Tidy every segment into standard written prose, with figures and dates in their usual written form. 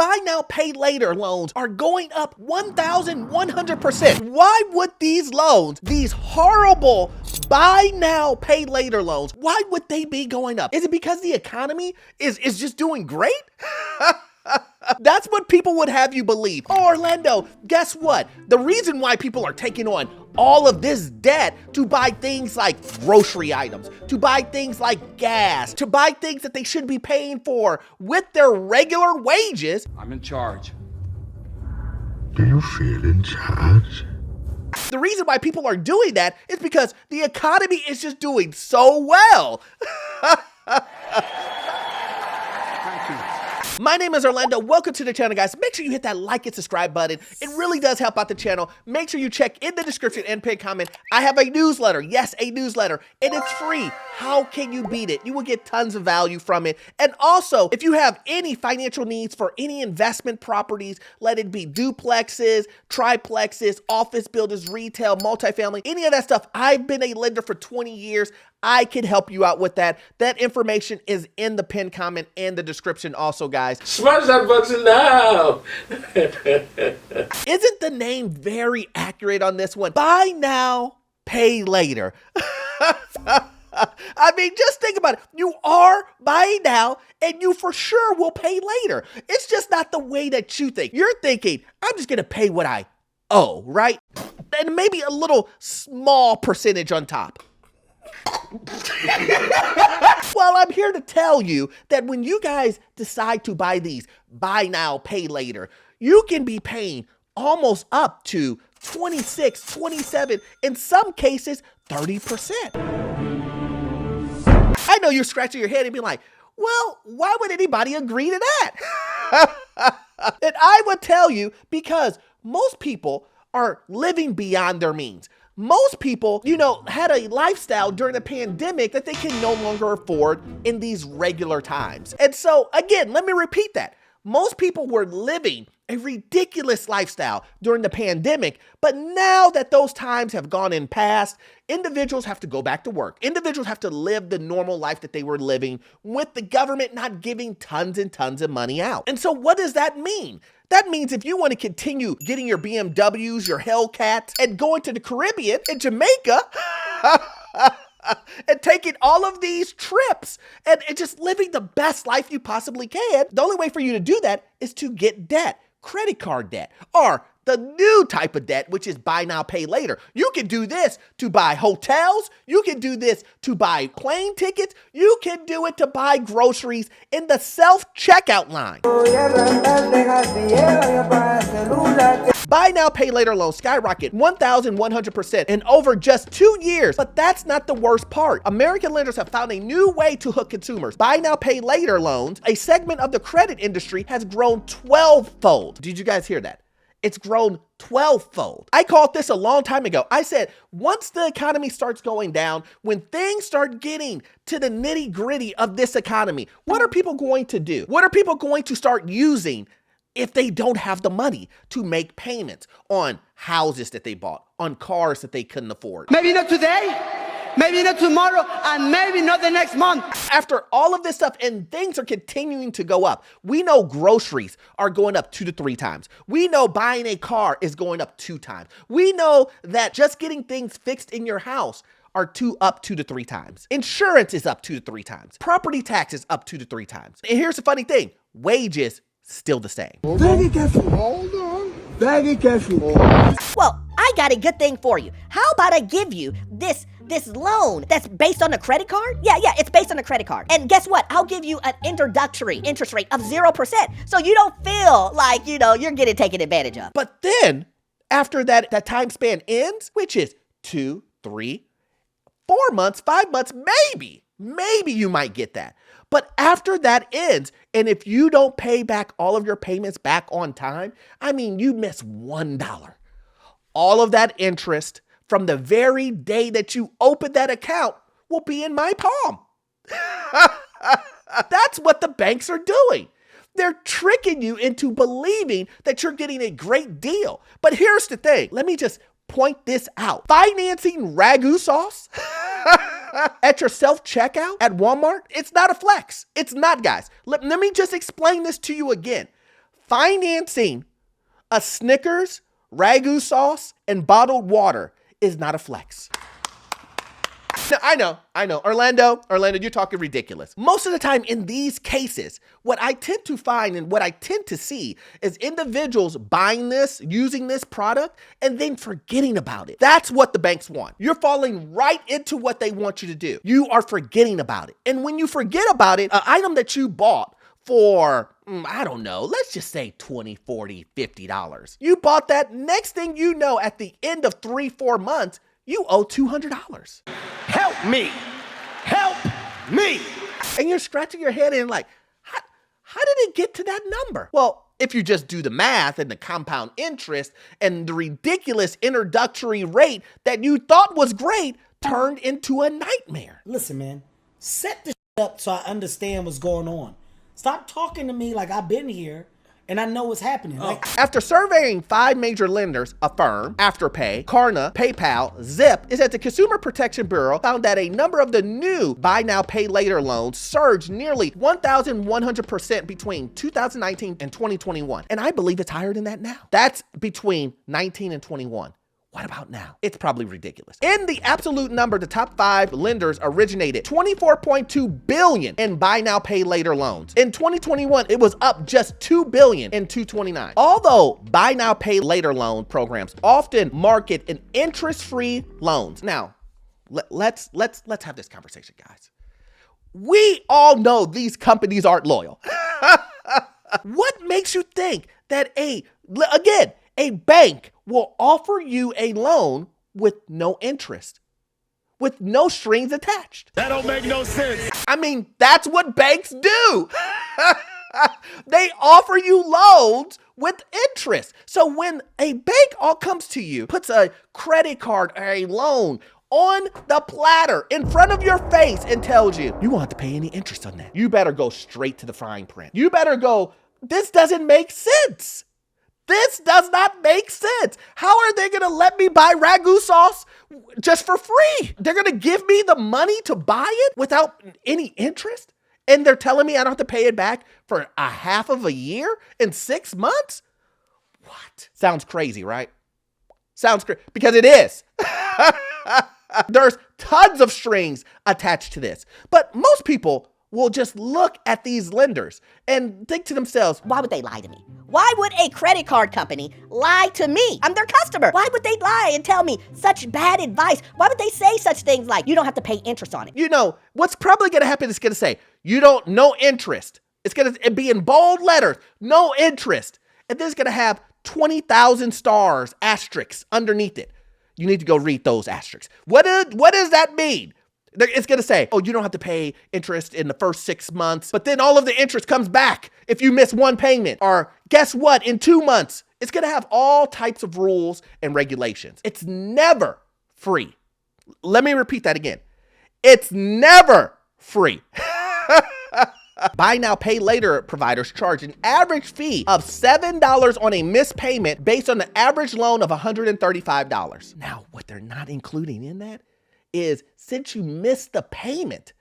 buy now, pay later loans are going up 1,100%. Why would these loans, these horrible buy now, pay later loans, why would they be going up? Is it because the economy is just doing great? That's what people would have you believe. Oh, Orlando, guess what? The reason why people are taking on all of this debt to buy things like grocery items, to buy things like gas, to buy things that they should be paying for with their regular wages. I'm in charge. Do you feel in charge? The reason why people are doing that is because the economy is just doing so well. Thank you. My name is Orlando. Welcome to the channel, guys. Make sure you hit that like and subscribe button. It really does help out the channel. Make sure you check in the description and pinned comment. I have a newsletter. Yes, a newsletter. And it's free. How can you beat it? You will get tons of value from it. And also, if you have any financial needs for any investment properties, let it be duplexes, triplexes, office buildings, retail, multifamily, any of that stuff, I've been a lender for 20 years. I can help you out with that. That information is in the pinned comment and the description also, guys. Smash that button now. Isn't the name very accurate on this one? Buy now, pay later. I mean, just think about it. You are buying now and you for sure will pay later. It's just not the way that you think. You're thinking, I'm just going to pay what I owe, right? And maybe a little small percentage on top. Well, I'm here to tell you that when you guys decide to buy these buy now, pay later, you can be paying almost up to 26, 27, in some cases, 30%. I know you're scratching your head and being like, well, why would anybody agree to that? And I would tell you because most people are living beyond their means. Most people, had a lifestyle during the pandemic that they can no longer afford in these regular times. And so, again, let me repeat that. Most people were living a ridiculous lifestyle during the pandemic, but now that those times have gone in past, individuals have to go back to work. Individuals have to live the normal life that they were living with the government not giving tons and tons of money out. And so what does that mean? That means if you want to continue getting your BMWs, your Hellcats, and going to the Caribbean and Jamaica, and taking all of these trips and just living the best life you possibly can, the only way for you to do that is to get debt, credit card debt, or the new type of debt, which is buy now, pay later. You can do this to buy hotels. You can do this to buy plane tickets. You can do it to buy groceries in the self-checkout line. Buy now, pay later loans skyrocket 1,100% in over just 2 years. But that's not the worst part. American lenders have found a new way to hook consumers. Buy now, pay later loans, a segment of the credit industry, has grown 12-fold. Did you guys hear that? It's grown 12-fold. I called this a long time ago. I said, once the economy starts going down, when things start getting to the nitty-gritty of this economy, what are people going to do? What are people going to start using if they don't have the money to make payments on houses that they bought, on cars that they couldn't afford? Maybe not today, maybe not tomorrow, and maybe not the next month. After all of this stuff, and things are continuing to go up, we know groceries are going up 2 to 3 times. We know buying a car is going up 2 times. We know that just getting things fixed in your house are up 2 to 3 times. Insurance is up 2 to 3 times. Property taxes up 2 to 3 times. And here's the funny thing, wages still the same. Very careful. Hold on. Very careful. Well, I got a good thing for you. How about I give you this loan that's based on a credit card? Yeah, it's based on a credit card. And guess what? I'll give you an introductory interest rate of 0%. So you don't feel like, you're getting taken advantage of. But then after that time span ends, which is 2, 3, 4 months, 5 months, maybe you might get that. But after that ends, and if you don't pay back all of your payments back on time, I mean, you miss $1. All of that interest from the very day that you open that account will be in my palm. That's what the banks are doing. They're tricking you into believing that you're getting a great deal. But here's the thing. Let me just point this out. Financing ragu sauce at your self-checkout at Walmart, it's not a flex. It's not, guys. Let me just explain this to you again. financing a Snickers, Ragu sauce, and bottled water is not a flex. Now, I know. Orlando, you're talking ridiculous. Most of the time in these cases, what I tend to find and what I tend to see is individuals buying this, using this product, and then forgetting about it. That's what the banks want. You're falling right into what they want you to do. You are forgetting about it. And when you forget about it, an item that you bought for, I don't know, let's just say $20, $40, $50. You bought that, next thing you know, at the end of 3-4 months, you owe $200. Help me! Help me! And you're scratching your head and like, how did it get to that number? Well, if you just do the math and the compound interest and the ridiculous introductory rate that you thought was great turned into a nightmare. Listen, man, set this up so I understand what's going on. Stop talking to me like I've been here and I know what's happening. After surveying 5 major lenders, Affirm, Afterpay, Klarna, PayPal, Zip, is that the Consumer Protection Bureau found that a number of the new buy now, pay later loans surged nearly 1,100% between 2019 and 2021. And I believe it's higher than that now. That's between 19 and 21. What about now? It's probably ridiculous. In the absolute number, the top 5 lenders originated $24.2 billion in buy now, pay later loans. In 2021, it was up just $2 billion in 2029. Although buy now, pay later loan programs often market an interest-free loans. Now, let's have this conversation, guys. We all know these companies aren't loyal. What makes you think that a bank will offer you a loan with no interest, with no strings attached? That don't make no sense. I mean, that's what banks do. They offer you loans with interest. So when a bank all comes to you, puts a credit card or a loan on the platter in front of your face and tells you, you won't have to pay any interest on that. You better go straight to the fine print. You better go, this doesn't make sense. This does not make sense. How are they going to let me buy Ragu sauce just for free? They're going to give me the money to buy it without any interest? And they're telling me I don't have to pay it back for a half of a year in 6 months? What? Sounds crazy, right? Sounds crazy, because it is. There's tons of strings attached to this. But most people will just look at these lenders and think to themselves, Why would they lie to me? Why would a credit card company lie to me? I'm their customer. Why would they lie and tell me such bad advice? Why would they say such things like, you don't have to pay interest on it? you know, what's probably going to happen is going to say, no interest. It's going to be in bold letters, no interest. And then it's going to have 20,000 stars, asterisks underneath it. You need to go read those asterisks. What does that mean? It's going to say, you don't have to pay interest in the first 6 months, but then all of the interest comes back if you miss one payment. Or guess what? In 2 months, it's going to have all types of rules and regulations. It's never free. Let me repeat that again. It's never free. Buy now, pay later providers charge an average fee of $7 on a missed payment based on the average loan of $135. Now, what they're not including in that is, since you missed the payment,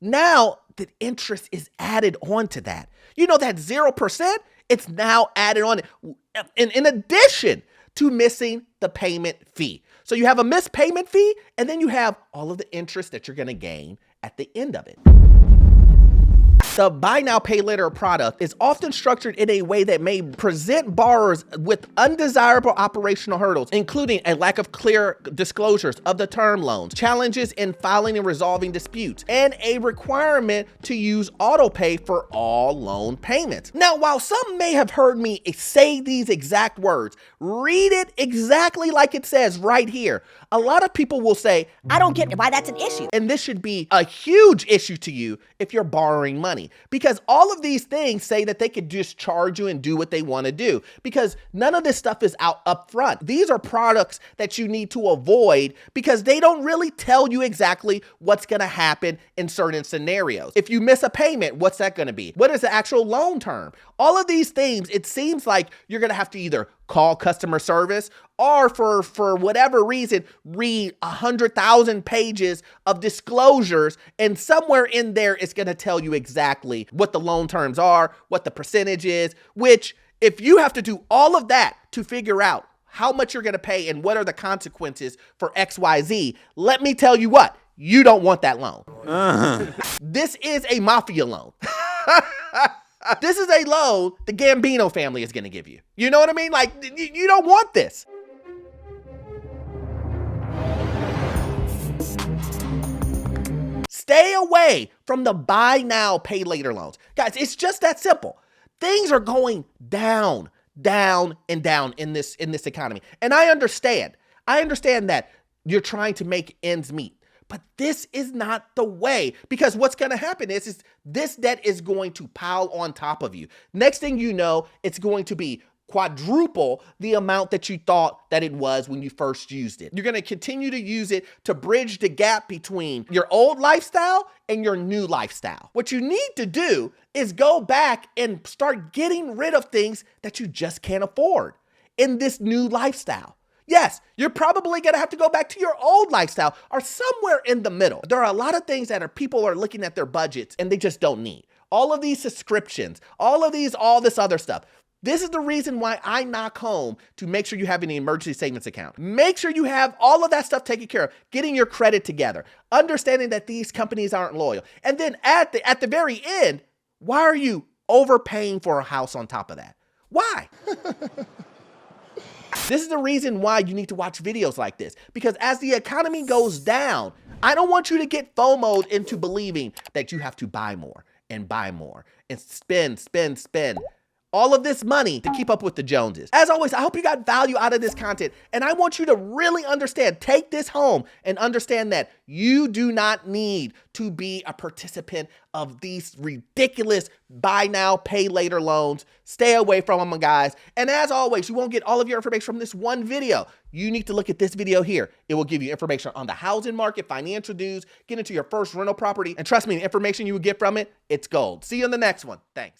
now the interest is added on to that. You know that 0%? It's now added on in addition to missing the payment fee. So you have a missed payment fee, and then you have all of the interest that you're going to gain at the end of it. The buy now, pay later product is often structured in a way that may present borrowers with undesirable operational hurdles, including a lack of clear disclosures of the term loans, challenges in filing and resolving disputes, and a requirement to use auto pay for all loan payments. Now, while some may have heard me say these exact words, read it exactly like it says right here. A lot of people will say, I don't get why that's an issue. and this should be a huge issue to you if you're borrowing money, because all of these things say that they could just charge you and do what they want to do, because none of this stuff is out up front. These are products that you need to avoid because they don't really tell you exactly what's going to happen in certain scenarios. If you miss a payment, what's that going to be? What is the actual loan term? All of these things, it seems like you're going to have to either call customer service or for whatever reason, read 100,000 pages of disclosures, and somewhere in there it's going to tell you exactly what the loan terms are, what the percentage is, which If you have to do all of that to figure out how much you're going to pay and what are the consequences for XYZ, let me tell you what, you don't want that loan. This is a mafia loan. This is a loan the Gambino family is going to give you. You know what I mean? Like, you don't want this. Stay away from the buy now, pay later loans. Guys, it's just that simple. Things are going down, down, and down in this economy. And I understand that you're trying to make ends meet. But this is not the way, because what's going to happen is this debt is going to pile on top of you. Next thing you know, it's going to be quadruple the amount that you thought that it was when you first used it. You're going to continue to use it to bridge the gap between your old lifestyle and your new lifestyle. What you need to do is go back and start getting rid of things that you just can't afford in this new lifestyle. Yes, you're probably going to have to go back to your old lifestyle or somewhere in the middle. There are a lot of things that people are looking at their budgets and they just don't need. All of these subscriptions, all this other stuff. This is the reason why I knock home to make sure you have an emergency savings account. Make sure you have all of that stuff taken care of, getting your credit together, understanding that these companies aren't loyal. And then at the very end, why are you overpaying for a house on top of that? Why? This is the reason why you need to watch videos like this, because as the economy goes down, I don't want you to get FOMO'd into believing that you have to buy more and spend all of this money to keep up with the Joneses. As always, I hope you got value out of this content, and I want you to really understand, take this home and understand that you do not need to be a participant of these ridiculous buy now, pay later loans. Stay away from them, guys. And as always, you won't get all of your information from this one video. You need to look at this video here. It will give you information on the housing market, financial news, get into your first rental property, and trust me, the information you will get from it, it's gold. See you in the next one. Thanks.